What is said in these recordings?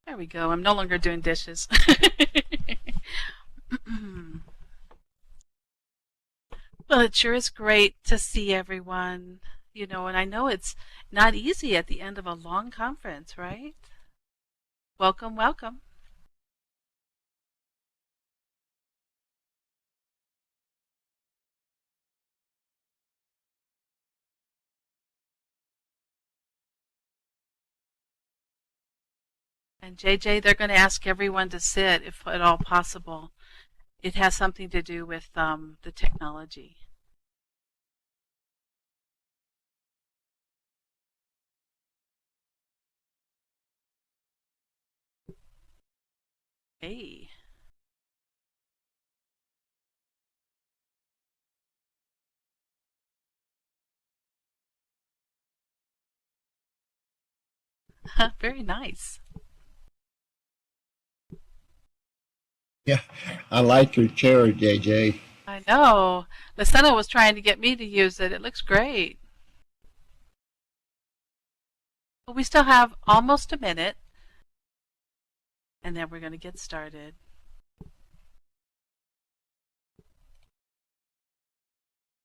There we go. I'm no longer doing dishes. Well, it sure is great to see everyone, and I know it's not easy at the end of a long conference, right? Welcome, welcome. And JJ, they're going to ask everyone to sit if at all possible. It has something to do with the technology. Hey. Very nice. Yeah, I like your chair, JJ. I know. Lisena was trying to get me to use it. It looks great. But we still have almost a minute, and then we're going to get started.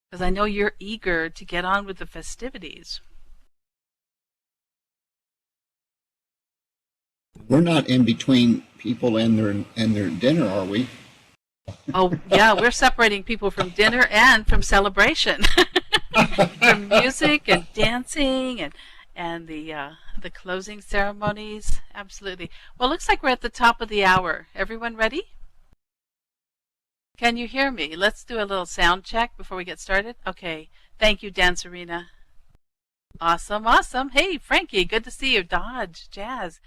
Because I know you're eager to get on with the festivities. We're not in between people and their dinner, are we? Oh, yeah, we're separating people from dinner and from celebration. From music and dancing and the closing ceremonies. Absolutely. Well, it looks like we're at the top of the hour. Everyone ready? Can you hear me? Let's do a little sound check before we get started. Okay. Thank you, Dancerina. Awesome, awesome. Hey, Frankie, good to see you. Dodge, Jazz,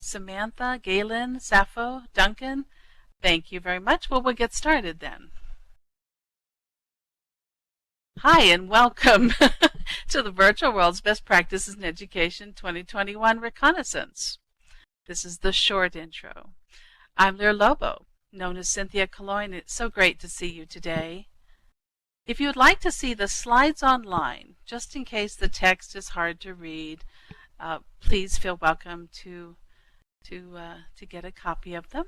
Samantha, Galen, Sappho, Duncan. Thank you very much. Well, we'll get started then. Hi, and welcome to the Virtual World's Best Practices in Education 2021 Reconnaissance. This is the short intro. I'm Lobo, known as Cynthia Cologne. It's so great to see you today. If you would like to see the slides online, just in case the text is hard to read, please feel welcome to get a copy of them.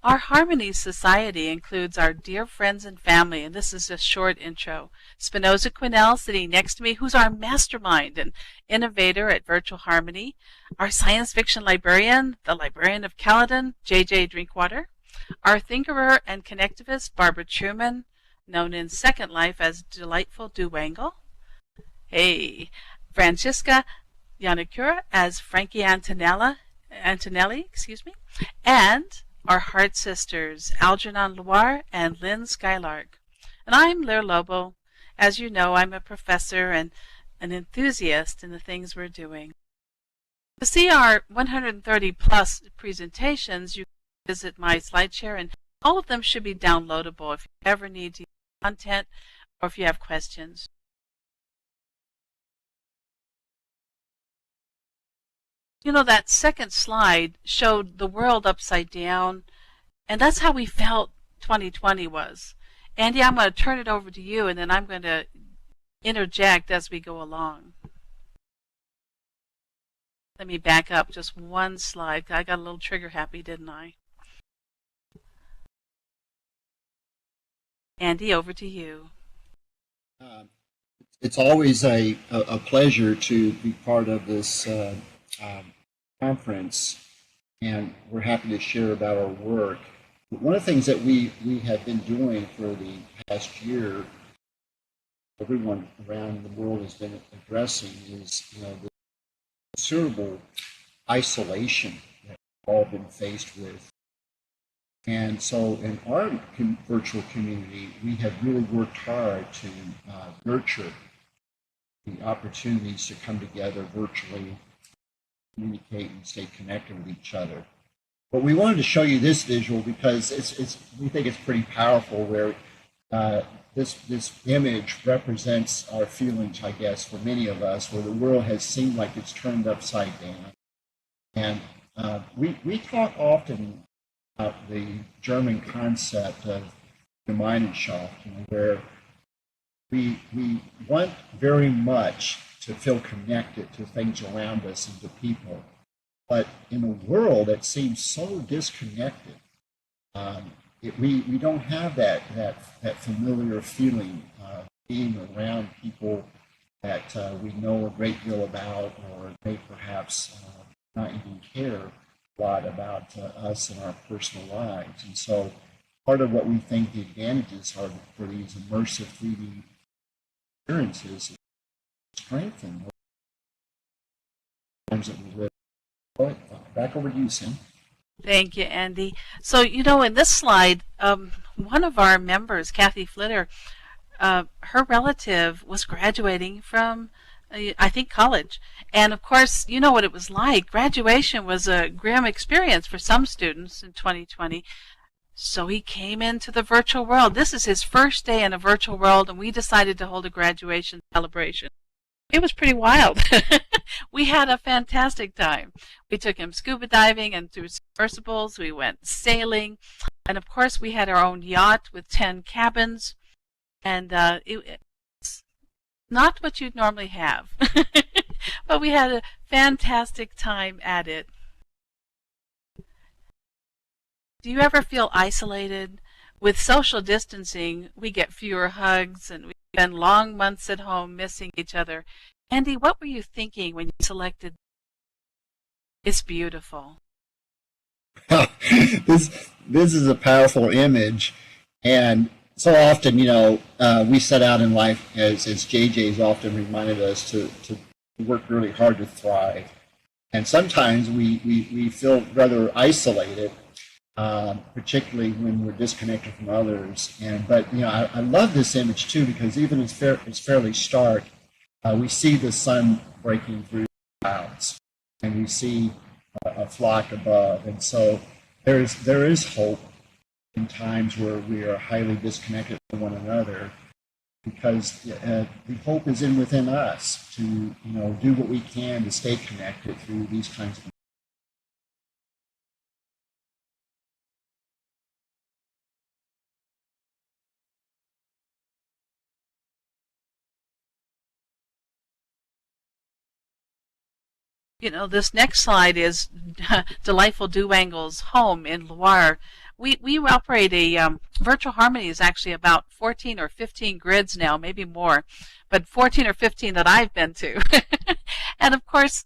Our Harmony Society includes our dear friends and family, and this is a short intro. Spinoza Quinnell sitting next to me, who's our mastermind and innovator at Virtual Harmony. Our science fiction librarian, the Librarian of Caledon, J.J. Drinkwater. Our thinker and connectivist, Barbara Truman, known in Second Life as Delightful Duwangle. Hey, Francisca Yanakura as Frankie Antonelli, and our Heart Sisters, Algernon Loire and Lynn Skylark. And I'm Lobo. As you know, I'm a professor and an enthusiast in the things we're doing. To see our 130 plus presentations, you can visit my SlideShare, and all of them should be downloadable if you ever need to use content or if you have questions. You know, that second slide showed the world upside down, and that's how we felt 2020 was. Andy, I'm going to turn it over to you, and then I'm going to interject as we go along. Let me back up just one slide. I got a little trigger happy, didn't I? Andy, over to you. It's always a pleasure to be part of this conference, and we're happy to share about our work. One of the things that we have been doing for the past year, everyone around the world has been addressing, is the considerable isolation that we've all been faced with. And so in our virtual community, we have really worked hard to nurture the opportunities to come together virtually, communicate and stay connected with each other. But we wanted to show you this visual because we think it's pretty powerful, where this image represents our feelings, I guess, for many of us, where the world has seemed like it's turned upside down. And we talk often about the German concept of Gemeinschaft, where we want very much to feel connected to things around us and to people. But in a world that seems so disconnected, we don't have that familiar feeling of being around people that we know a great deal about, or may perhaps not even care a lot about us and our personal lives. And so part of what we think the advantages are for these immersive 3D experiences is strengthen the times that we live. Well, back over to you, Sam. Thank you, Andy. So, in this slide, one of our members, Kathy Flitter, her relative was graduating from, I think, college. And, of course, you know what it was like. Graduation was a grim experience for some students in 2020. So he came into the virtual world. This is his first day in a virtual world, and we decided to hold a graduation celebration. It was pretty wild. We had a fantastic time. We took him scuba diving and through submersibles. We went sailing. And, of course, we had our own yacht with 10 cabins. And it's not what you'd normally have. But we had a fantastic time at it. Do you ever feel isolated? With social distancing, we get fewer hugs and we spend long months at home missing each other. Andy, what were you thinking when you selected It's Beautiful? This is a powerful image, and so often, we set out in life, as JJ's often reminded us, to work really hard to thrive. And sometimes we feel rather isolated, particularly when we're disconnected from others. But I love this image too, because even it's fairly stark. We see the sun breaking through the clouds, and we see a flock above, and so there is hope in times where we are highly disconnected from one another, because the hope is within us to do what we can to stay connected through these kinds of. This next slide is Delightful Dewangle's home in Loire. We operate a Virtual Harmony is actually about 14 or 15 grids now, maybe more, but 14 or 15 that I've been to. And of course,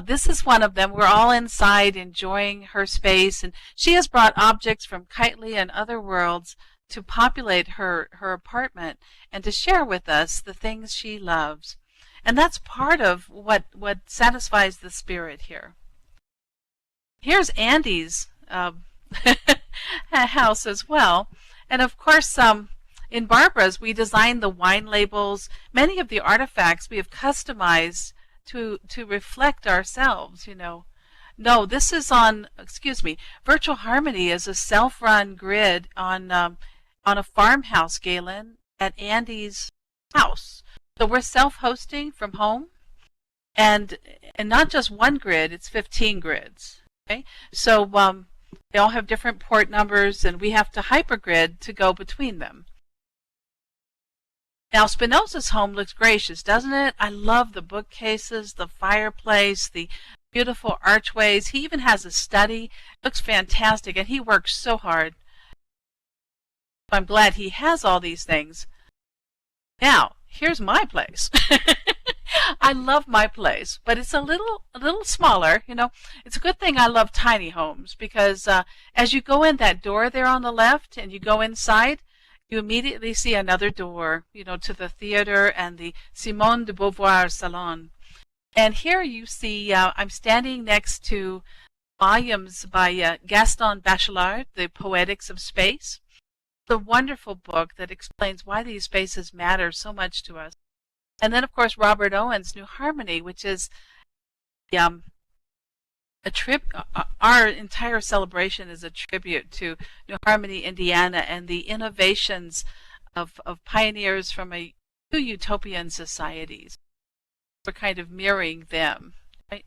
this is one of them. We're all inside enjoying her space, and she has brought objects from Kitely and other worlds to populate her apartment and to share with us the things she loves. And that's part of what satisfies the spirit here. Here's Andy's house as well. And of course, in Barbara's, we designed the wine labels. Many of the artifacts we have customized to reflect ourselves, No, this is on, Virtual Harmony is a self-run grid on a farmhouse, Galen, at Andy's house. So we're self-hosting from home, and not just one grid, it's 15 grids. Okay, so they all have different port numbers, and we have to hypergrid to go between them. Now Spinoza's home looks gracious, doesn't it? I love the bookcases, the fireplace, the beautiful archways. He even has a study. It looks fantastic, and he works so hard. I'm glad he has all these things. Now, here's my place. I love my place, but it's a little smaller. It's a good thing I love tiny homes, because as you go in that door there on the left and you go inside, you immediately see another door, to the theater and the Simone de Beauvoir salon. And here you see I'm standing next to volumes by Gaston Bachelard, The Poetics of Space. The wonderful book that explains why these spaces matter so much to us. And then, of course, Robert Owen's New Harmony, which is a our entire celebration is a tribute to New Harmony, Indiana, and the innovations of pioneers from two utopian societies. We're kind of mirroring them, right?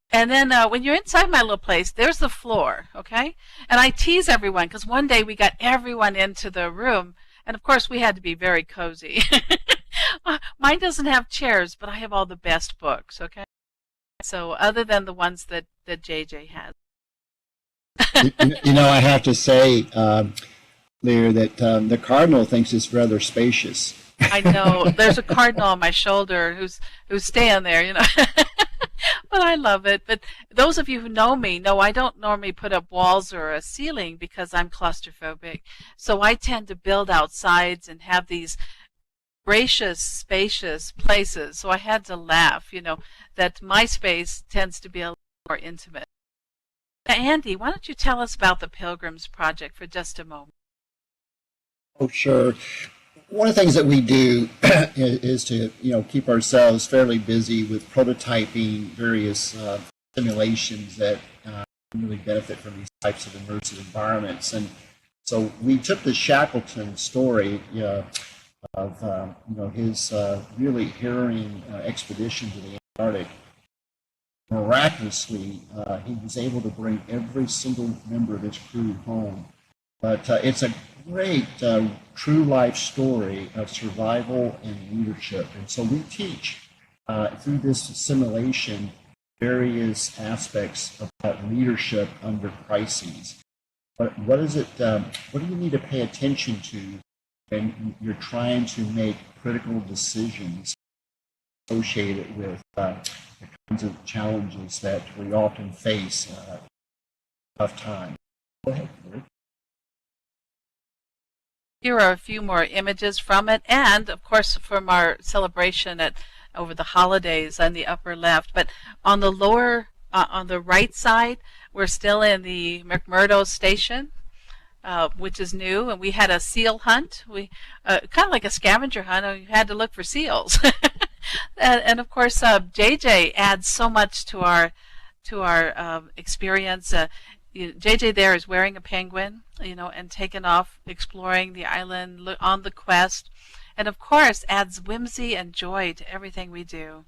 And then when you're inside my little place, there's the floor, okay? And I tease everyone, because one day we got everyone into the room, and of course we had to be very cozy. Mine doesn't have chairs, but I have all the best books, okay? So other than the ones that JJ has. I have to say, there that the cardinal thinks it's rather spacious. I know. There's a cardinal on my shoulder who's staying there, But I love it. But those of you who know me know I don't normally put up walls or a ceiling because I'm claustrophobic. So I tend to build outsides and have these gracious, spacious places. So I had to laugh, that my space tends to be a little more intimate. Now, Andy, why don't you tell us about the Pilgrims project for just a moment? Oh, sure. One of the things that we do is to, keep ourselves fairly busy with prototyping various simulations that really benefit from these types of immersive environments. And so we took the Shackleton story of, his really harrowing expedition to the Antarctic. Miraculously, he was able to bring every single member of his crew home. But it's a great true life story of survival and leadership. And so we teach through this simulation various aspects about leadership under crises. What is it? What do you need to pay attention to when you're trying to make critical decisions associated with the kinds of challenges that we often face in tough times? Go ahead, Rick. Here are a few more images from it, and of course from our celebration over the holidays on the upper left. But on the lower, on the right side, we're still in the McMurdo station, which is new, and we had a seal hunt. We kind of like a scavenger hunt. You had to look for seals, and of course JJ adds so much to our experience. JJ there is wearing a penguin, and taken off exploring the island on the quest, and of course adds whimsy and joy to everything we do.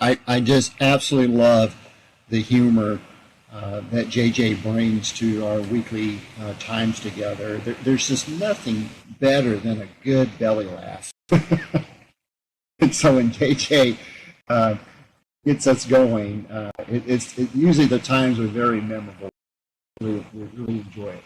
I just absolutely love the humor that JJ brings to our weekly times together. There's just nothing better than a good belly laugh. And so when JJ gets us going, usually the times are very memorable. We really enjoy it.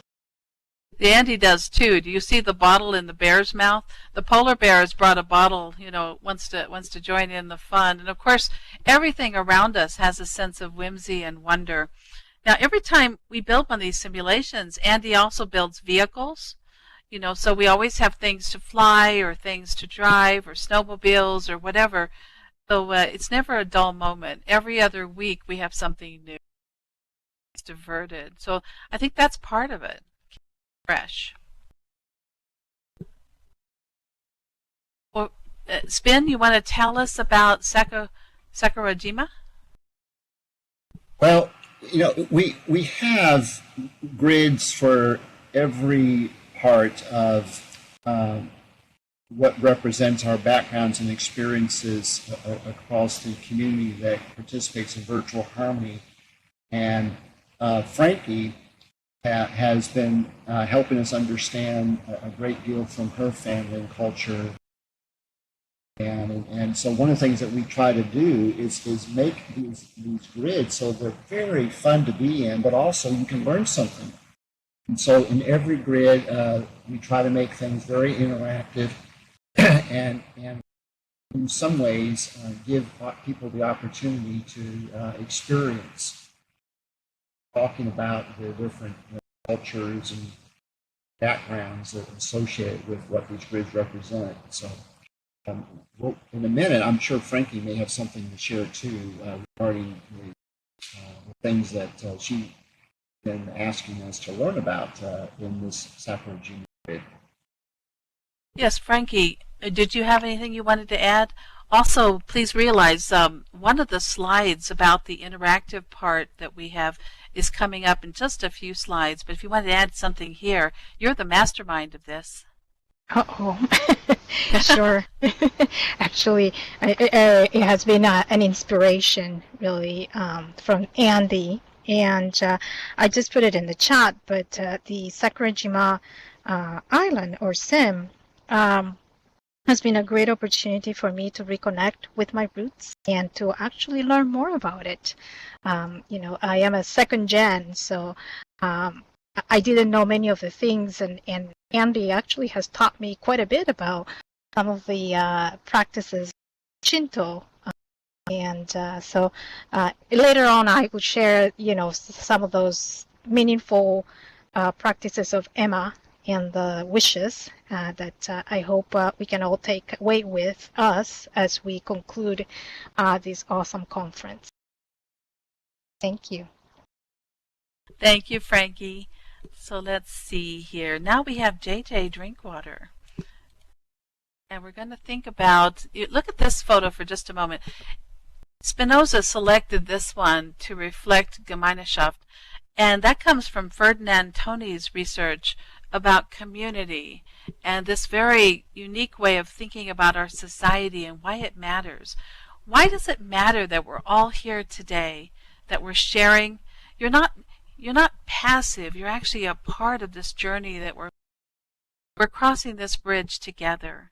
Andy does too. Do you see the bottle in the bear's mouth? The polar bear has brought a bottle, wants to join in the fun. And of course, everything around us has a sense of whimsy and wonder. Now, every time we build one of these simulations, Andy also builds vehicles. So we always have things to fly or things to drive or snowmobiles or whatever. So it's never a dull moment. Every other week we have something new. It's diverted. So I think that's part of it. Fresh. Well, Spin, you want to tell us about Sakurajima? Well, we have grids for every part of what represents our backgrounds and experiences across the community that participates in virtual harmony. And Frankie has been helping us understand a great deal from her family and culture. And so one of the things that we try to do is make these grids so they're very fun to be in, but also you can learn something. And so in every grid, we try to make things very interactive and in some ways give people the opportunity to experience talking about the different cultures and backgrounds that are associated with what these grids represent. So in a minute, I'm sure Frankie may have something to share too regarding the things that she's been asking us to learn about in this Sakurajima grid. Yes, Frankie, did you have anything you wanted to add? Also, please realize one of the slides about the interactive part that we have is coming up in just a few slides, but if you want to add something here, you're the mastermind of this. Uh-oh. Sure. Actually, it has been an inspiration, really, from Andy. And I just put it in the chat, but the Sakurajima Island or Sim has been a great opportunity for me to reconnect with my roots and to actually learn more about it. I am a second gen, so I didn't know many of the things, and Andy actually has taught me quite a bit about some of the practices Shinto. And so later on, I would share, some of those meaningful practices of Emma and the wishes that I hope we can all take away with us as we conclude this awesome conference. Thank you. Thank you, Frankie. So let's see here. Now we have JJ Drinkwater. And we're going to think about, look at this photo for just a moment. Spinoza selected this one to reflect Gemeinschaft, and that comes from Ferdinand Toni's research about community and this very unique way of thinking about our society and why it matters. Why does it matter that we're all here today, that we're sharing? You're not passive. You're actually a part of this journey that we're crossing this bridge together.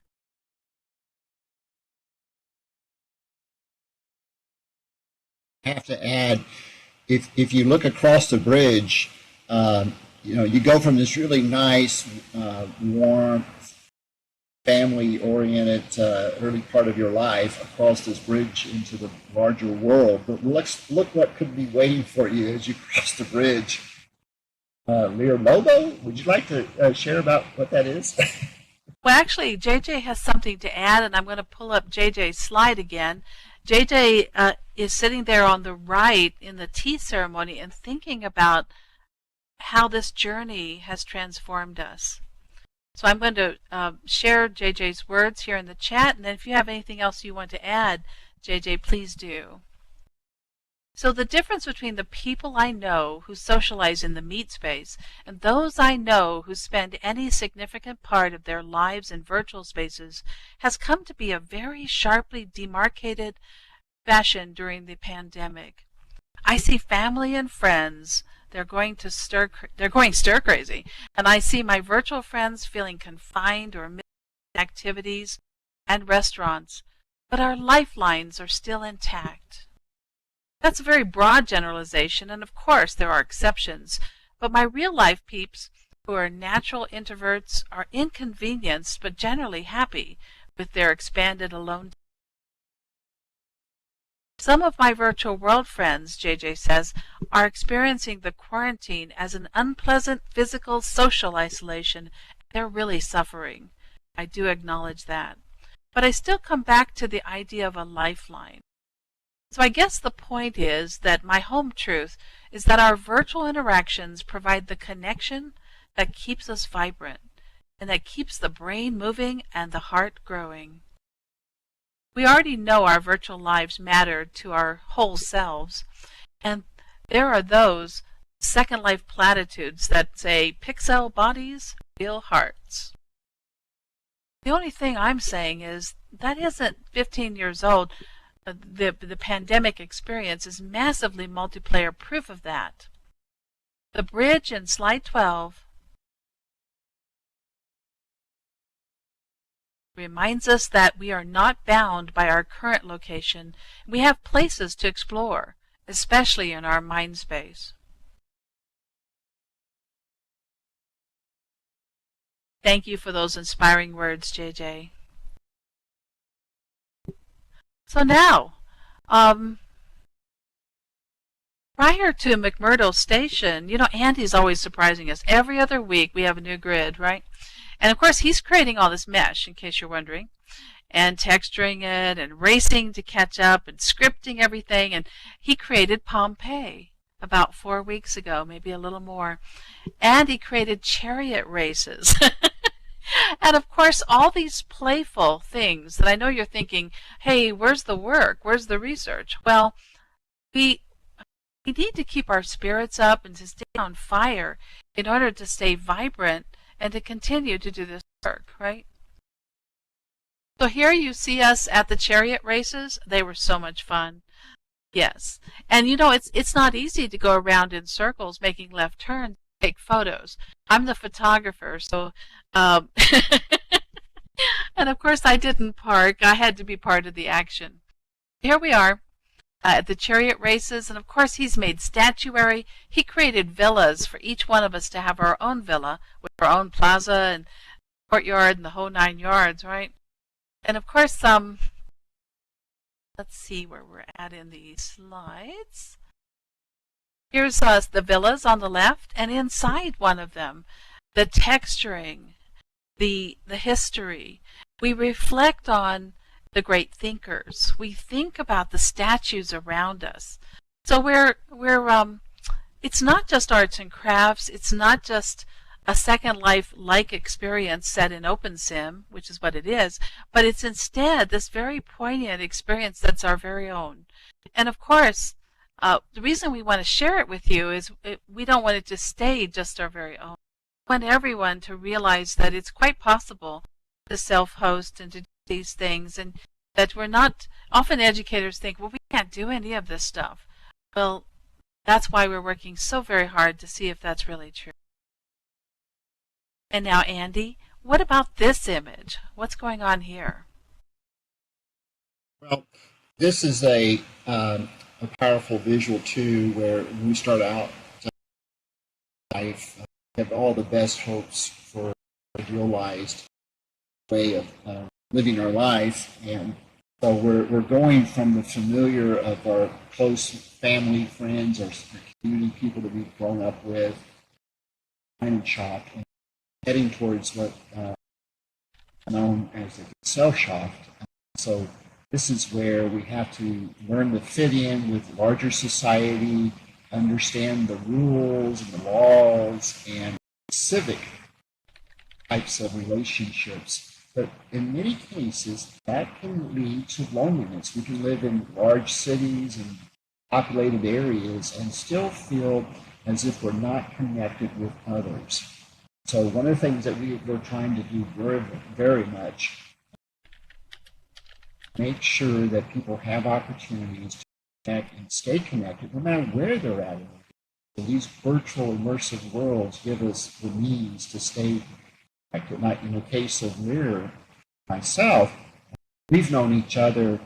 Have to add, if you look across the bridge, you go from this really nice, warm, family-oriented early part of your life across this bridge into the larger world. But look what could be waiting for you as you cross the bridge. Lobo, would you like to share about what that is? Well, actually, JJ has something to add, and I'm going to pull up JJ's slide again. JJ is sitting there on the right in the tea ceremony and thinking about how this journey has transformed us. So I'm going to share JJ's words here in the chat, and then if you have anything else you want to add, JJ, please do. So the difference between the people I know who socialize in the meet space and those I know who spend any significant part of their lives in virtual spaces has come to be a very sharply demarcated fashion during the pandemic. I see family and friends, they're going stir crazy, and I see my virtual friends feeling confined or missing activities and restaurants, but our lifelines are still intact. That's a very broad generalization, and of course there are exceptions, but my real-life peeps who are natural introverts are inconvenienced but generally happy with their expanded alone. Some of my virtual world friends, JJ says, are experiencing the quarantine as an unpleasant physical social isolation. They're really suffering. I do acknowledge that. But I still come back to the idea of a lifeline. So I guess the point is that my home truth is that our virtual interactions provide the connection that keeps us vibrant and that keeps the brain moving and the heart growing. We already know our virtual lives matter to our whole selves, and there are those Second Life platitudes that say pixel bodies, real hearts. The only thing I'm saying is that isn't 15 years old. The pandemic experience is massively multiplayer proof of that. The bridge in slide 12 reminds us that we are not bound by our current location. We have places to explore, especially in our mind space. Thank you for those inspiring words, JJ. So now, prior to McMurdo Station, Andy's always surprising us. Every other week we have a new grid, right? And of course he's creating all this mesh, in case you're wondering, and texturing it and racing to catch up and scripting everything. And he created Pompeii about 4 weeks ago, maybe a little more. And he created chariot races. And of course, all these playful things that I know you're thinking, hey, where's the work? Where's the research? Well, we need to keep our spirits up and to stay on fire in order to stay vibrant and to continue to do this work, right? So here you see us at the chariot races. They were so much fun. Yes. And it's not easy to go around in circles making left turns, take photos. I'm the photographer, so And of course, I didn't park. I had to be part of the action. Here we are at the chariot races, and of course, he's made statuary. He created villas for each one of us to have our own villa with our own plaza and courtyard and the whole 9 yards, right? And of course, let's see where we're at in these slides. Here's the villas on the left, and inside one of them, the texturing, the history. We reflect on the great thinkers. We think about the statues around us. So it's not just arts and crafts. It's not just a Second Life-like experience set in OpenSim, which is what it is, but it's instead this very poignant experience that's our very own. And of course, the reason we want to share it with you is we don't want it to stay just our very own. We want everyone to realize that it's quite possible to self-host and to do these things, and that we're not, often educators think, well, we can't do any of this stuff. Well, that's why we're working so very hard to see if that's really true. And now, Andy, what about this image? What's going on here? Well, this is a powerful visual too, where we start out life, have all the best hopes for a realized way of living our life, and so we're going from the familiar of our close family, friends, our community, people that we've grown up with, and shop, and heading towards what known as the Gesellschaft. So this is where we have to learn to fit in with larger society, understand the rules and the laws and civic types of relationships. But in many cases, that can lead to loneliness. We can live in large cities and populated areas and still feel as if we're not connected with others. So one of the things that we're trying to do very, very much, make sure that people have opportunities to connect and stay connected no matter where they're at. So these virtual immersive worlds give us the means to stay connected. Like in the case of Lear, myself, we've known each other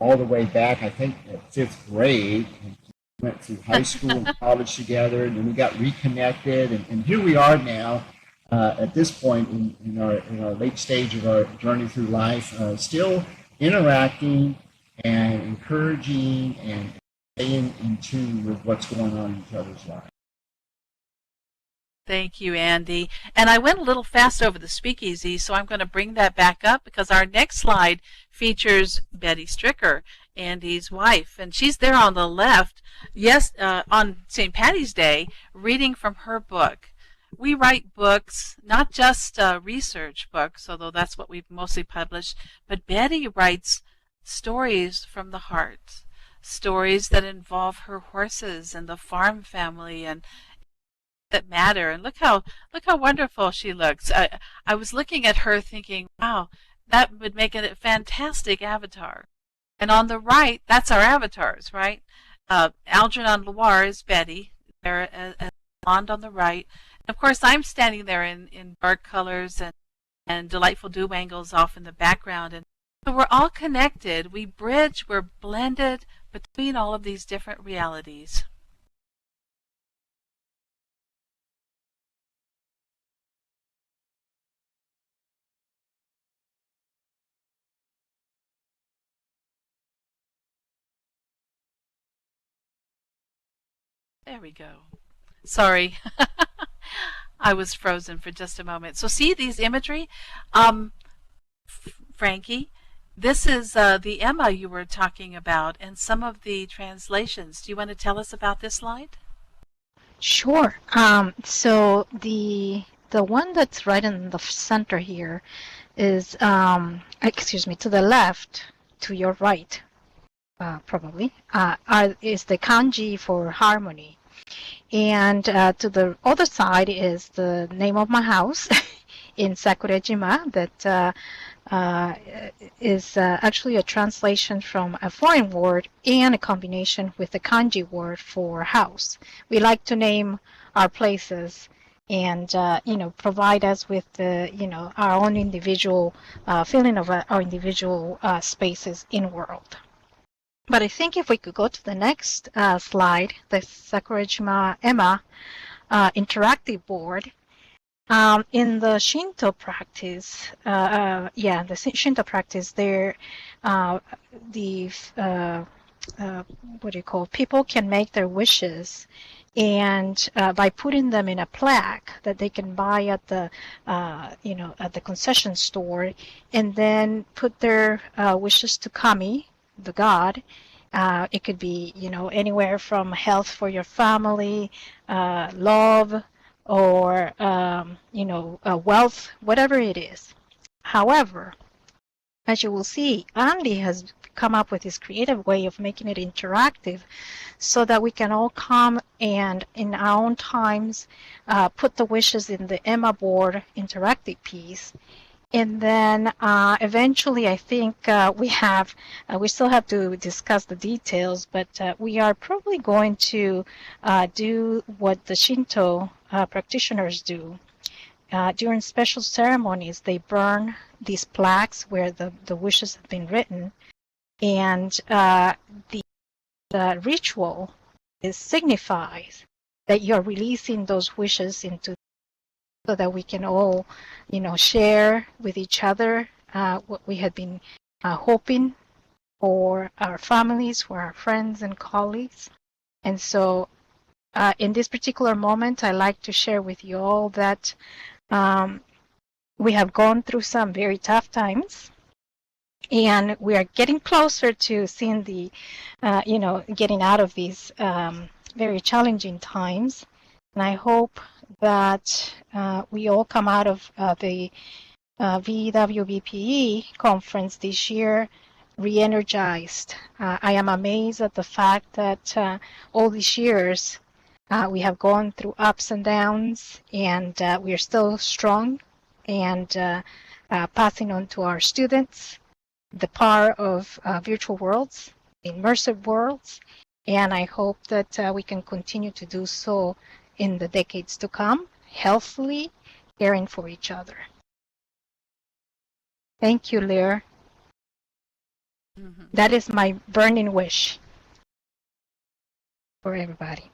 all the way back, I think, at 5th grade. And we went through high school and college together, and then we got reconnected, and here we are now. At this point in our late stage of our journey through life, still interacting and encouraging and staying in tune with what's going on in each other's lives. Thank you, Andy. And I went a little fast over the speakeasy, so I'm going to bring that back up because our next slide features Betty Stricker, Andy's wife, and she's there on the left, yes, on St. Patty's Day, reading from her book. We write books, not just research books, although that's what we've mostly published, but Betty writes stories from the heart, stories that involve her horses and the farm family and that matter. And look how wonderful she looks. I was looking at her thinking, wow, that would make a fantastic avatar. And on the right, that's our avatars, right? Algernon Loire is Betty, there as blonde on the right. Of course, I'm standing there in dark colors and delightful dew angles off in the background. And so we're all connected. We bridge, we're blended between all of these different realities. There we go. Sorry. I was frozen for just a moment. So see these imagery? Frankie, this is the Emma you were talking about and some of the translations. Do you want to tell us about this slide? Sure. So the one that's right in the center here is, excuse me, to the left, to your right, probably, is the kanji for harmony. And to the other side is the name of my house in Sakurajima that is actually a translation from a foreign word and a combination with the kanji word for house. We like to name our places and provide us with the our own individual feeling of our individual spaces in world. But I think if we could go to the next slide, the Sakurajima Emma interactive board. In the Shinto practice, the Shinto practice, there, the what do you call? People can make their wishes, and by putting them in a plaque that they can buy at the, at the concession store, and then put their wishes to Kami, the god. It could be, anywhere from health for your family, love, or wealth, whatever it is. However, as you will see, Andy has come up with this creative way of making it interactive so that we can all come and in our own times put the wishes in the Emma board interactive piece. And then eventually, I think we still have to discuss the details, but we are probably going to do what the Shinto practitioners do. During special ceremonies, they burn these plaques where the wishes have been written, and the ritual signifies that you're releasing those wishes into, so that we can all, share with each other what we had been hoping for our families, for our friends and colleagues. And so in this particular moment, I like to share with you all that we have gone through some very tough times, and we are getting closer to seeing the, getting out of these very challenging times. And I hope that we all come out of the VWBPE conference this year re-energized. I am amazed at the fact that all these years we have gone through ups and downs, and we are still strong, and passing on to our students the power of virtual worlds, immersive worlds, and I hope that we can continue to do so in the decades to come, healthily caring for each other. Thank you, Lear. That is my burning wish for everybody.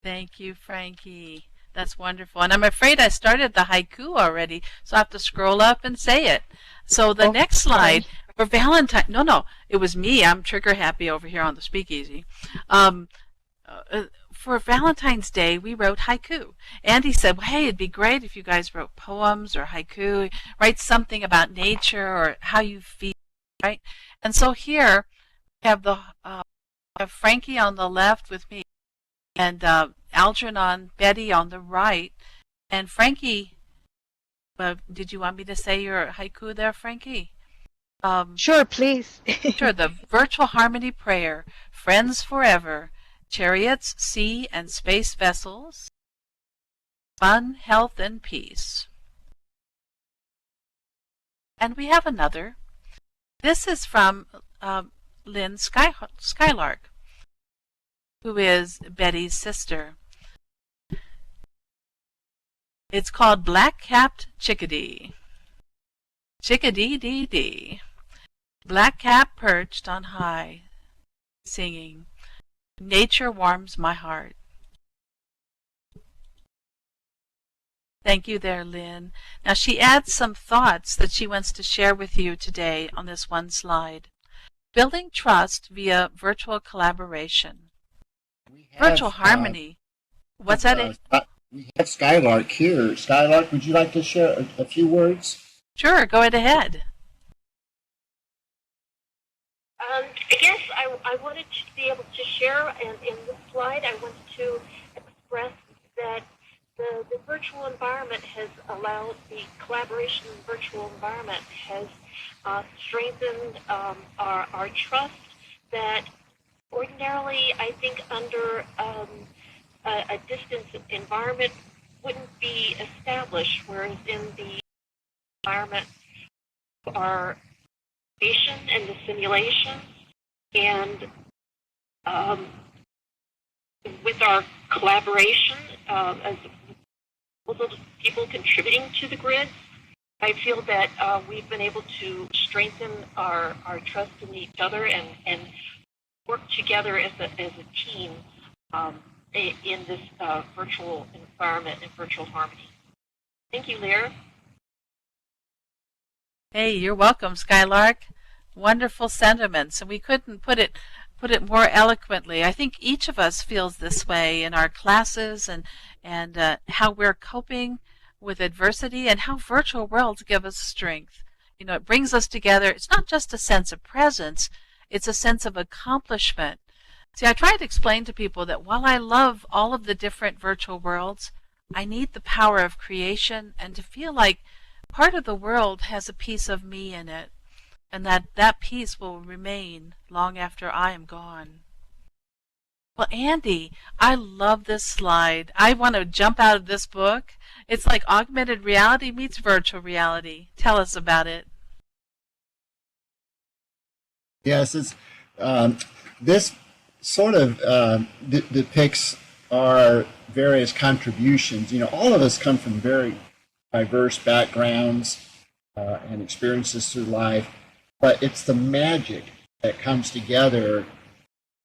Thank you, Frankie. That's wonderful. And I'm afraid I started the haiku already, so I have to scroll up and say it. So the next slide for Valentine. No, it was me. I'm trigger happy over here on the speakeasy. For Valentine's Day, we wrote haiku. Andy said, well, hey, it'd be great if you guys wrote poems or haiku, write something about nature or how you feel, right? And so here we have have Frankie on the left with me, and Algernon, Betty on the right. And Frankie, did you want me to say your haiku there, Frankie? Sure, please. Sure, the virtual harmony prayer, friends forever, chariots, sea and space vessels, fun, health, and peace. And we have another. This is from Lynn Skylark, who is Betty's sister. It's called Black-Capped Chickadee. Chickadee-dee-dee. Black-cap perched on high, singing, nature warms my heart. Thank you there, Lynn. Now she adds some thoughts that she wants to share with you today on this one slide. Building trust via virtual collaboration. Virtual harmony. What's that? We have Skylark here. Skylark, would you like to share a few words? Sure, go ahead. I guess I wanted to be able to share, and in this slide I wanted to express that the virtual environment has allowed, the collaboration in the virtual environment has strengthened our trust that ordinarily I think under a distance environment wouldn't be established, whereas in the environment our patient and the simulation, and with our collaboration as also people contributing to the grids. I feel that we've been able to strengthen our trust in each other and work together as a team in this virtual environment and virtual harmony. Thank you, Lear. Hey, you're welcome, Skylark. Wonderful sentiments, and we couldn't put it more eloquently. I think each of us feels this way in our classes and how we're coping with adversity and how virtual worlds give us strength. You know, it brings us together. It's not just a sense of presence, it's a sense of accomplishment. See, I try to explain to people that while I love all of the different virtual worlds, I need the power of creation and to feel like part of the world has a piece of me in it, and that piece will remain long after I am gone. Well, Andy, I love this slide. I want to jump out of this book. It's like augmented reality meets virtual reality. Tell us about it. Yes, it's this sort of depicts our various contributions. You know, all of us come from very diverse backgrounds and experiences through life, but it's the magic that comes together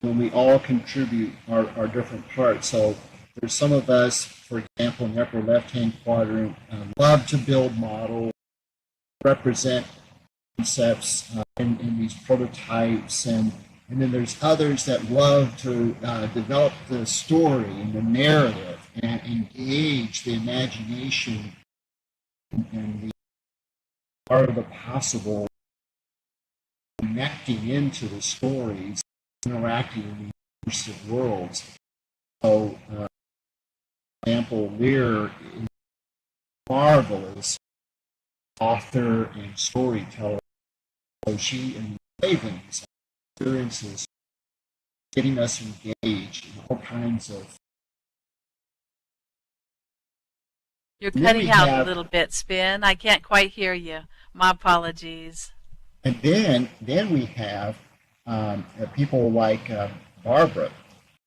when we all contribute our different parts. So there's some of us, for example, in the upper left-hand quadrant, love to build models, represent concepts in these prototypes, and then there's others that love to develop the story and the narrative and engage the imagination and the art of the possible, connecting into the stories, interacting in these immersive worlds. So, for example, Lear is a marvelous author and storyteller. So she enlivened experiences, getting us engaged in all kinds of. You're cutting out a little bit, Spin. I can't quite hear you. My apologies. And then we have people like Barbara,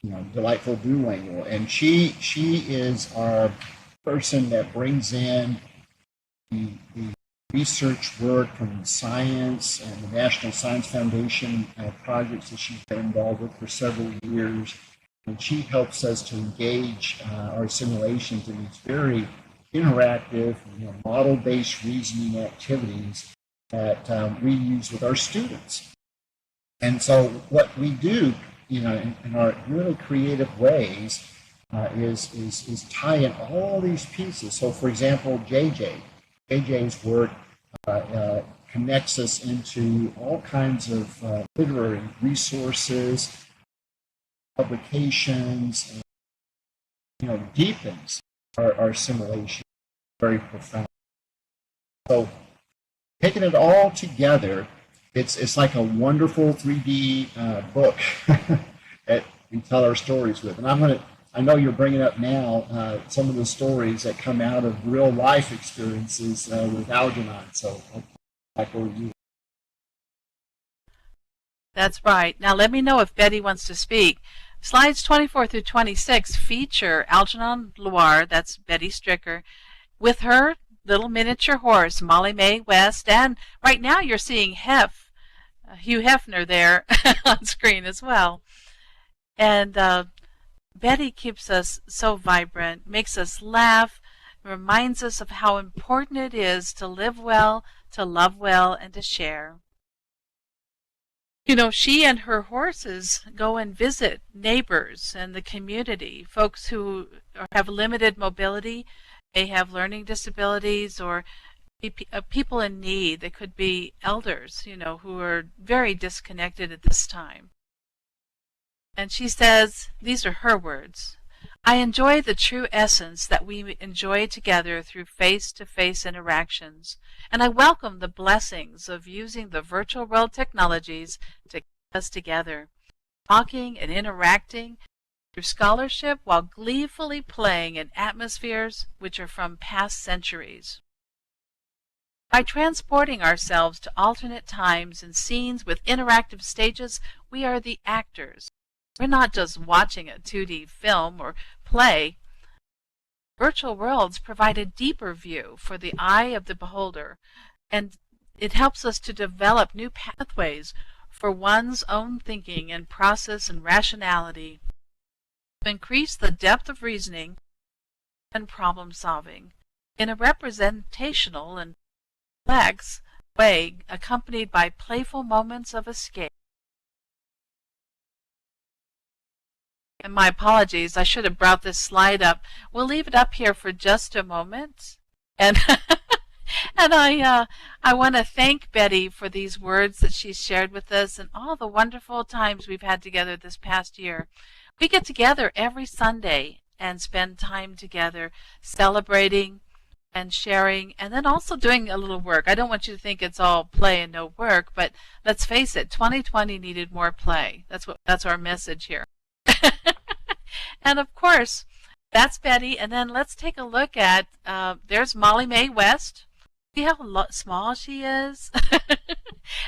you know, Delightful Duolingo, and she is our person that brings in the research work from science and the National Science Foundation projects that she's been involved with for several years. And she helps us to engage our simulations in these very interactive, you know, model-based reasoning activities that we use with our students. And so what we do, you know, in our really creative ways is tie in all these pieces. So, for example, JJ's work connects us into all kinds of literary resources, publications, and, you know, deepens our simulation very profound. So, taking it all together, it's like a wonderful 3D book that we tell our stories with. And I know you're bringing up now some of the stories that come out of real life experiences with Algernon. So I'll back over to you. That's right. Now let me know if Betty wants to speak. Slides 24 through 26 feature Algernon Loire, that's Betty Stricker, with her little miniature horse, Mollie Maewest, and right now you're seeing Hugh Hefner there on screen as well. And Betty keeps us so vibrant, makes us laugh, reminds us of how important it is to live well, to love well, and to share. You know, she and her horses go and visit neighbors and the community, folks who have limited mobility, they have learning disabilities, or people in need. They could be elders, you know, who are very disconnected at this time. And she says, these are her words, "I enjoy the true essence that we enjoy together through face-to-face interactions, and I welcome the blessings of using the virtual world technologies to keep us together, talking and interacting through scholarship while gleefully playing in atmospheres which are from past centuries. By transporting ourselves to alternate times and scenes with interactive stages, we are the actors. We're not just watching a 2D film or play. virtual worlds provide a deeper view for the eye of the beholder, and it helps us to develop new pathways for one's own thinking and process and rationality, to increase the depth of reasoning and problem solving in a representational and complex way, accompanied by playful moments of escape. And my apologies, I should have brought this slide up. We'll leave it up here for just a moment. And and I want to thank Betty for these words that she's shared with us and all the wonderful times we've had together this past year. We get together every Sunday and spend time together celebrating and sharing, and then also doing a little work. I don't want you to think it's all play and no work, but let's face it, 2020 needed more play. That's our message here. And of course, that's Betty. And then let's take a look at, there's Mollie Maewest. See how small she is?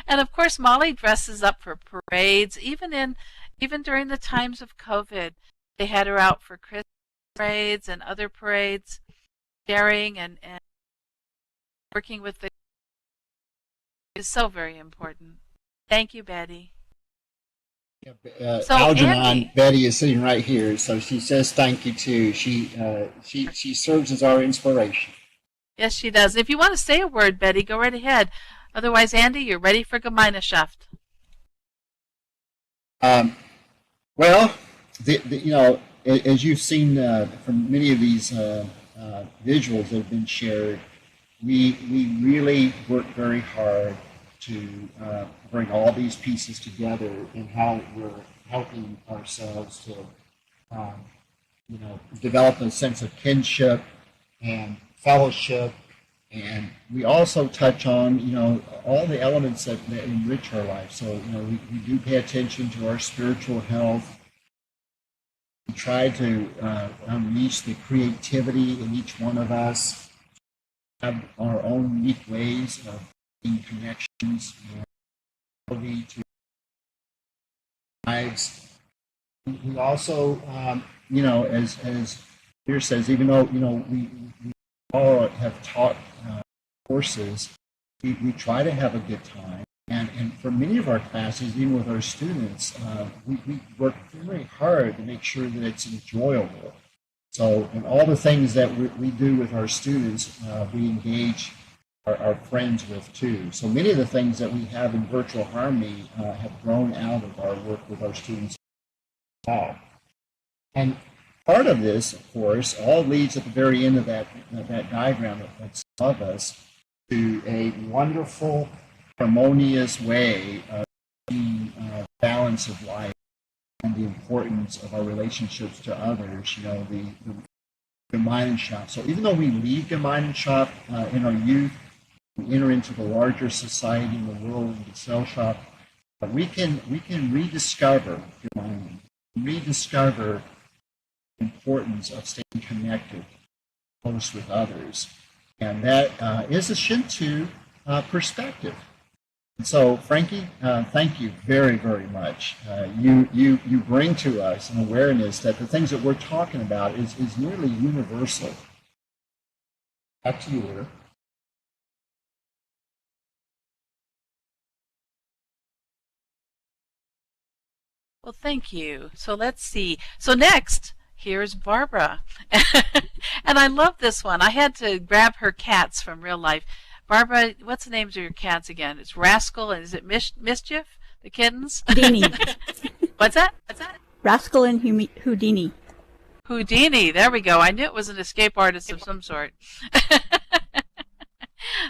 And of course, Mollie dresses up for parades, even during the times of COVID. They had her out for Christmas parades and other parades, sharing and working with the is so very important. Thank you, Betty. So Algernon, Betty is sitting right here, so she says thank you too. She serves as our inspiration. Yes, she does. If you want to say a word, Betty, go right ahead. Otherwise, Andy, you're ready for Gemeinschaft. Well, as you've seen from many of these visuals that have been shared, we really work very hard to bring all these pieces together in how we're helping ourselves to, develop a sense of kinship and fellowship. And we also touch on, all the elements that enrich our life. So, we do pay attention to our spiritual health. We try to unleash the creativity in each one of us, have our own unique ways of making connections and ability to lives. We also, as Peter says, even though, we all have taught courses, we try to have a good time. And for many of our classes, even with our students, we work very hard to make sure that it's enjoyable. So, in all the things that we do with our students, we engage our friends with too. So many of the things that we have in Virtual Harmony have grown out of our work with our students. And part of this, of course, all leads at the very end of that diagram that's above us to a wonderful, harmonious way of seeing balance of life and the importance of our relationships to others, the Gemeinschaft. So even though we leave Gemeinschaft in our youth, we enter into the larger society in the world of Gesellschaft, we can rediscover the importance of staying connected, close with others. And that is a Shinto perspective. And so, Frankie, thank you very, very much. You bring to us an awareness that the things that we're talking about is nearly universal. Back to you, Laura. Well, thank you. So let's see. So next, here's Barbara. And I love this one. I had to grab her cats from real life. Barbara, what's the names of your cats again? It's Rascal and is it Mischief? The kittens? Houdini. What's that? Rascal and Houdini. Houdini. There we go. I knew it was an escape artist of some sort.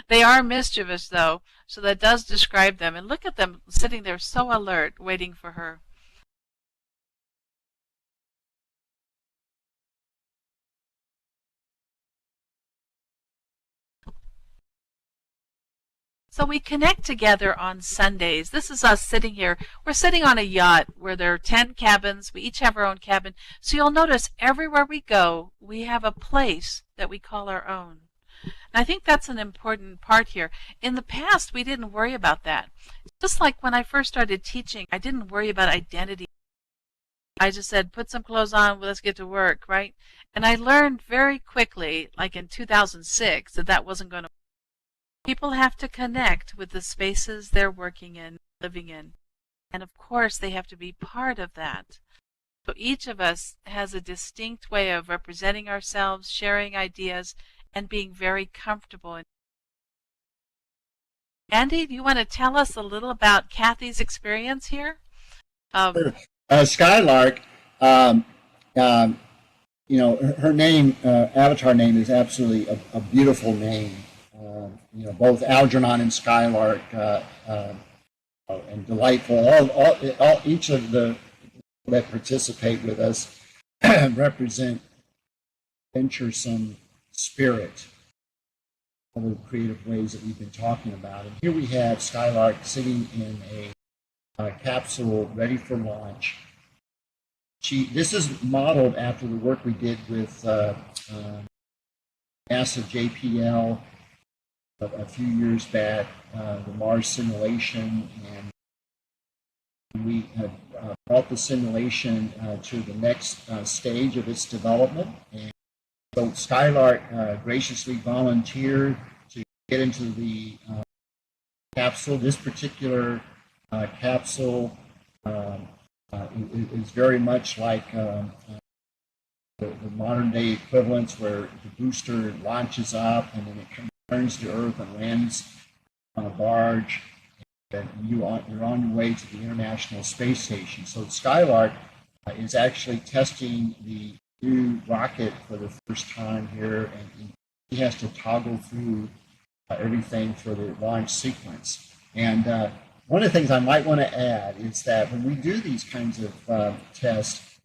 They are mischievous, though, so that does describe them. And look at them sitting there so alert, waiting for her. So we connect together on Sundays. This is us sitting here. We're sitting on a yacht where there are 10 cabins. We each have our own cabin. So you'll notice everywhere we go, we have a place that we call our own. And I think that's an important part here. In the past, we didn't worry about that. Just like when I first started teaching, I didn't worry about identity. I just said, put some clothes on, let's get to work, right? And I learned very quickly, like in 2006, that that wasn't going to. People have to connect with the spaces they're working in, living in. And of course, they have to be part of that. So each of us has a distinct way of representing ourselves, sharing ideas, and being very comfortable. Andy, do you want to tell us a little about Kathy's experience here? Skylark, you know, her name, avatar name, is absolutely a beautiful name. You know, both Algernon and Skylark, and delightful. All each of the people that participate with us represent venturesome spirit, all the creative ways that we've been talking about. And here we have Skylark sitting in a capsule ready for launch. This is modeled after the work we did with NASA JPL a few years back, the Mars simulation, and we have brought the simulation to the next stage of its development. And so Skylark graciously volunteered to get into the capsule. This particular capsule is very much like the modern day equivalents, where the booster launches up and then it returns to Earth and lands on a barge, and you're on your way to the International Space Station. So Skylark is actually testing the new rocket for the first time here, and he has to toggle through everything for the launch sequence. And one of the things I might want to add is that when we do these kinds of tests,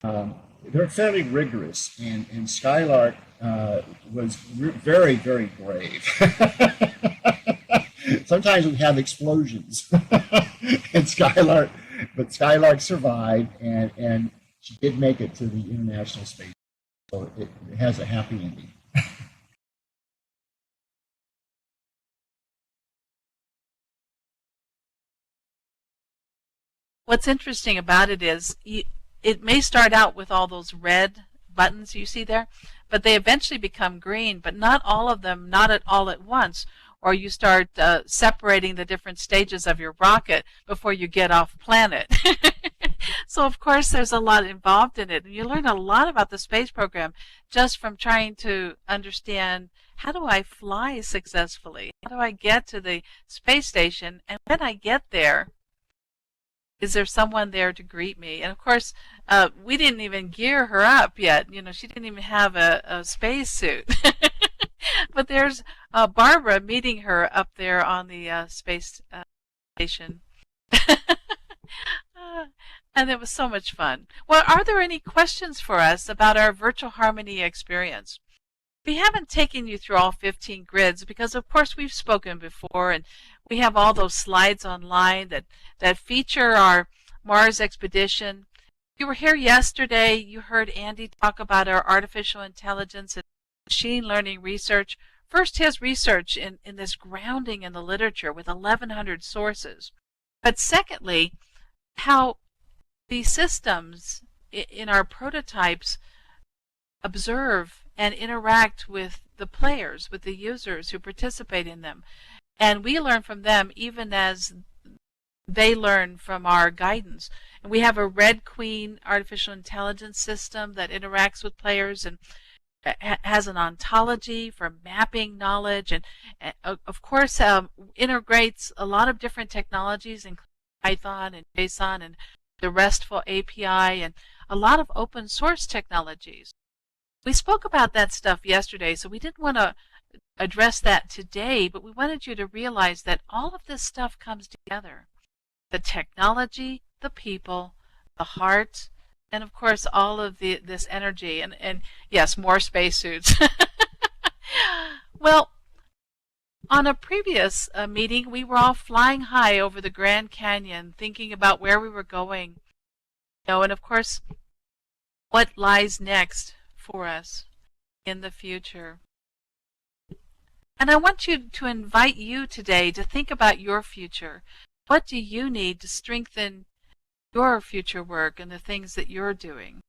they're fairly rigorous, and Skylark was very, very brave. Sometimes we have explosions in Skylark, but Skylark survived, and she did make it to the International Space Station, so it has a happy ending. What's interesting about it is it may start out with all those red buttons you see there, but they eventually become green, but not all of them, not at all at once, or you start separating the different stages of your rocket before you get off planet. So of course there's a lot involved in it, and you learn a lot about the space program just from trying to understand, how do I fly successfully? How do I get to the space station? And when I get there, is there someone there to greet me? And of course, we didn't even gear her up yet. You know, she didn't even have a space suit. But there's Barbara meeting her up there on the space station. And it was so much fun. Well, are there any questions for us about our virtual harmony experience? We haven't taken you through all 15 grids because, of course, we've spoken before, and we have all those slides online that feature our Mars expedition. If you were here yesterday, you heard Andy talk about our artificial intelligence and machine learning research. First, his research in this grounding in the literature with 1,100 sources. But secondly, how these systems in our prototypes observe and interact with the players, with the users who participate in them. And we learn from them even as they learn from our guidance. And we have a Red Queen artificial intelligence system that interacts with players and has an ontology for mapping knowledge, and of course integrates a lot of different technologies, including Python and JSON and the RESTful API and a lot of open source technologies. We spoke about that stuff yesterday, so we didn't want to address that today, but we wanted you to realize that all of this stuff comes together. The technology, the people, the heart, and of course all of this energy, and yes, more spacesuits. Well, on a previous meeting, we were all flying high over the Grand Canyon, thinking about where we were going. You know, and of course, what lies next for us in the future. And I want to invite you today to think about your future. What do you need to strengthen your future work and the things that you're doing.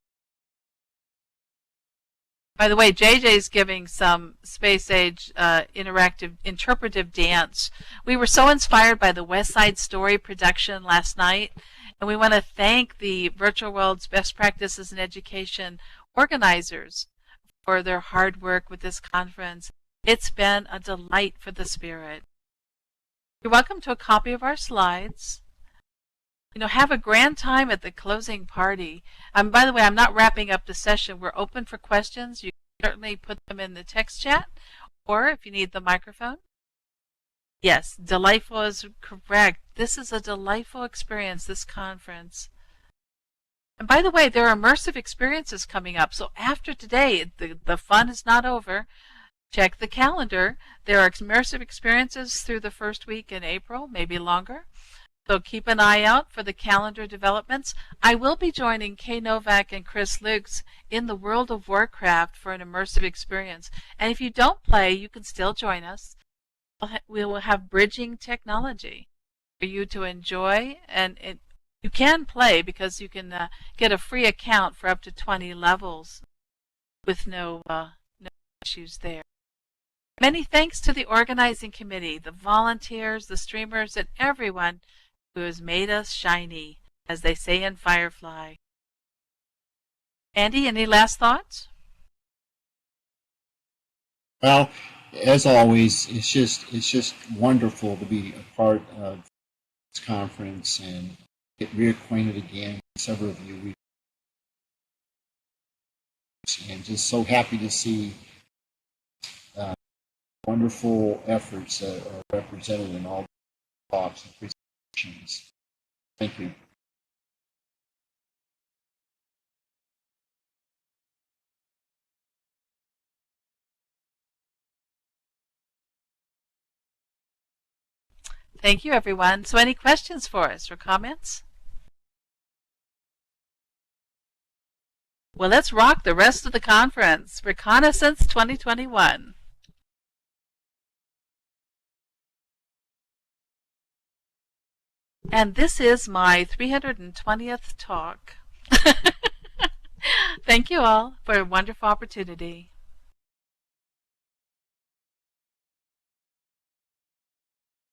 By the way, JJ's giving some space age interactive interpretive dance. We were so inspired by the West Side Story production last night, and we want to thank the Virtual World's Best Practices in Education organizers for their hard work with this conference. It's been a delight for the spirit. You're welcome to a copy of our slides. Have a grand time at the closing party. By the way, I'm not wrapping up the session. We're open for questions. You can certainly put them in the text chat, or if you need the microphone. Yes, delightful is correct. This is a delightful experience, this conference. And by the way, there are immersive experiences coming up. So after today, the fun is not over. Check the calendar. There are immersive experiences through the first week in April, maybe longer. So keep an eye out for the calendar developments. I will be joining Kay Novak and Chris Lukes in the World of Warcraft for an immersive experience. And if you don't play, you can still join us. We will have bridging technology for you to enjoy. And you can play because you can get a free account for up to 20 levels with no issues there. Many thanks to the organizing committee, the volunteers, the streamers, and everyone who has made us shiny, as they say in Firefly. Andy, any last thoughts? Well, as always, it's just wonderful to be a part of this conference and get reacquainted again with several of you. And just so happy to see wonderful efforts that are represented in all the talks and presentations. Thank you. Thank you, everyone. So any questions for us or comments? Well, let's rock the rest of the conference. Reconnaissance 2021. And this is my 320th talk. Thank you all for a wonderful opportunity.